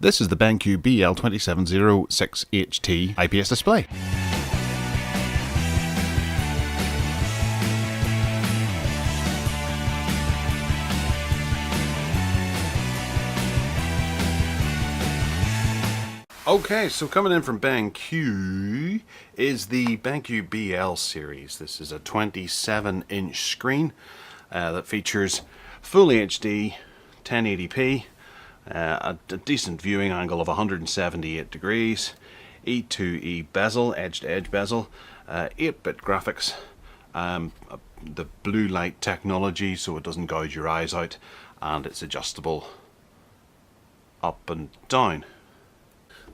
This is the BenQ BL2706HT IPS display. Okay, so coming in from BenQ is the BenQ BL series. This is a 27-inch screen that features full HD 1080p, a decent viewing angle of 178 degrees, E2E bezel, edge-to-edge bezel, 8-bit graphics, the blue light technology so it doesn't gouge your eyes out, and it's adjustable up and down.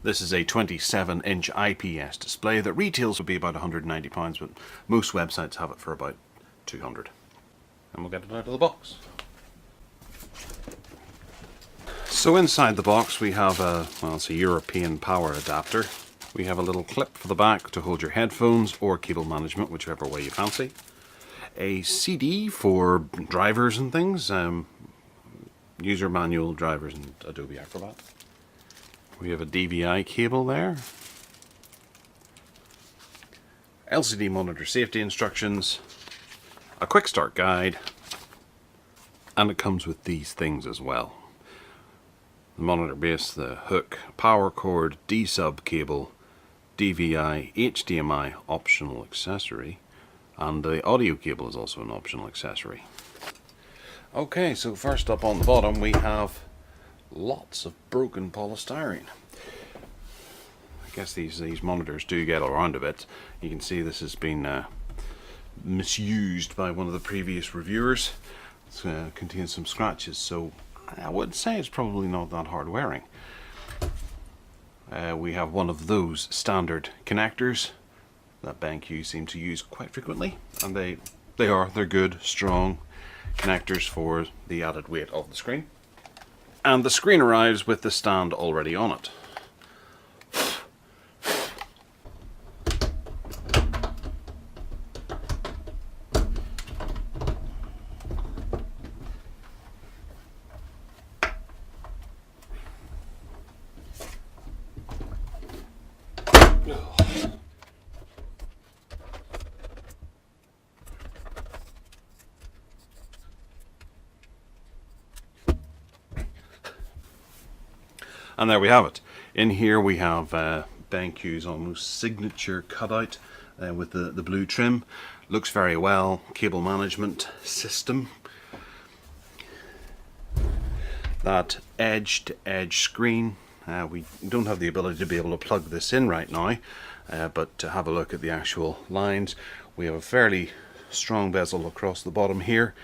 This is a 27-inch IPS display that retails would be about £190, but most websites have it for about £200. And we'll get it out of the box. So inside the box we have it's a European power adapter. We have a little clip for the back to hold your headphones or cable management, whichever way you fancy. A CD for drivers and things, user manual, drivers and Adobe Acrobat. We have a DVI cable there. LCD monitor safety instructions, a quick start guide, and it comes with these things as well. The monitor base, the hook, power cord, D-sub cable, DVI, HDMI optional accessory, and the audio cable is also an optional accessory. Okay, so first up on the bottom we have lots of broken polystyrene. I guess these monitors do get around a bit. You can see this has been misused by one of the previous reviewers. It contains some scratches, so I would say it's probably not that hard wearing. We have one of those standard connectors that BenQ seem to use quite frequently, and they're good, strong connectors for the added weight of the screen. And the screen arrives with the stand already on it. And there we have it. In here we have BenQ's almost signature cutout with the blue trim. Looks very well. Cable management system. That edge-to-edge screen. We don't have the ability to be able to plug this in right now, but to have a look at the actual lines, we have a fairly strong bezel across the bottom here,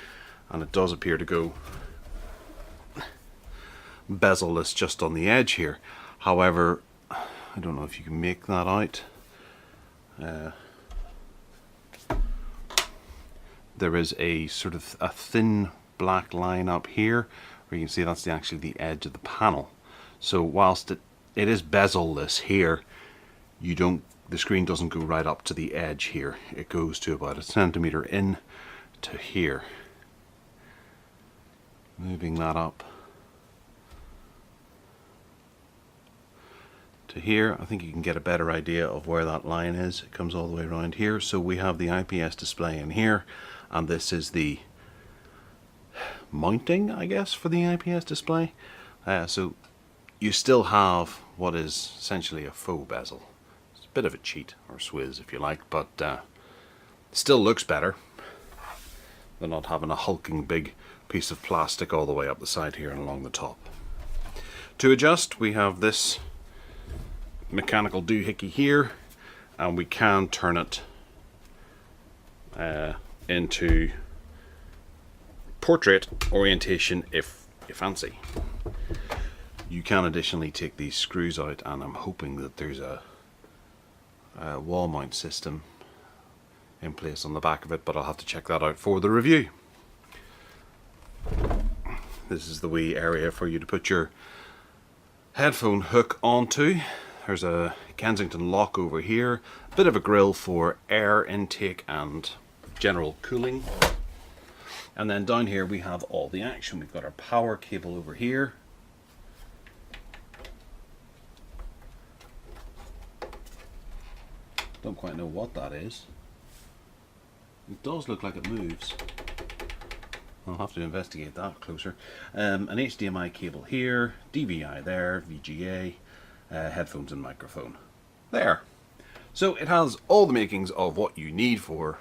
and it does appear to go bezel-less just on the edge here. However, I don't know if you can make that out. There is a sort of a thin black line up here where you can see that's actually the edge of the panel. So whilst it is bezel-less here, the screen doesn't go right up to the edge here. It goes to about 1 centimeter in to here. Moving that up to here, I think you can get a better idea of where that line is. It comes all the way around here. So we have the IPS display in here, and this is the mounting, I guess, for the IPS display. So you still have what is essentially a faux bezel. It's a bit of a cheat, or swizz if you like, but still looks better than not having a hulking big piece of plastic all the way up the side here and along the top. To adjust, we have this mechanical doohickey here, and we can turn it into portrait orientation if you fancy. You can additionally take these screws out, and I'm hoping that there's a wall mount system in place on the back of it, but I'll have to check that out for the review. This is the wee area for you to put your headphone hook onto. There's a Kensington lock over here, a bit of a grill for air intake and general cooling. And then down here we have all the action. We've got our power cable over here, Don't quite know what that is. It does look like it moves. I'll have to investigate that closer. An HDMI cable here, DVI there, VGA, headphones and microphone. There. So it has all the makings of what you need for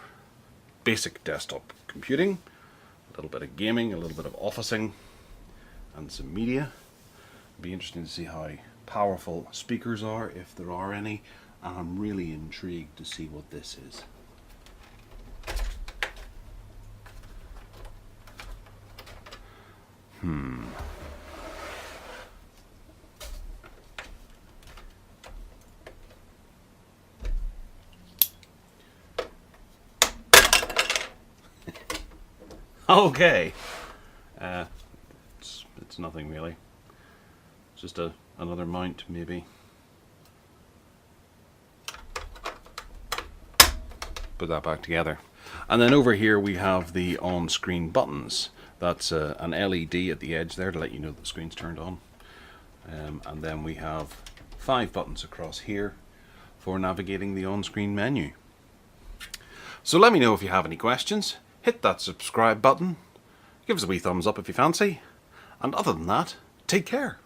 basic desktop computing. A little bit of gaming, a little bit of officing, and some media. It'll be interesting to see how powerful speakers are, if there are any, and I'm really intrigued to see what this is. Okay. It's nothing really. It's just another mount, maybe. Put that back together. And then over here we have the on-screen buttons. That's an LED at the edge there to let you know the screen's turned on. And then we have 5 buttons across here for navigating the on-screen menu. So let me know if you have any questions. Hit that subscribe button. Give us a wee thumbs up if you fancy. And other than that, take care.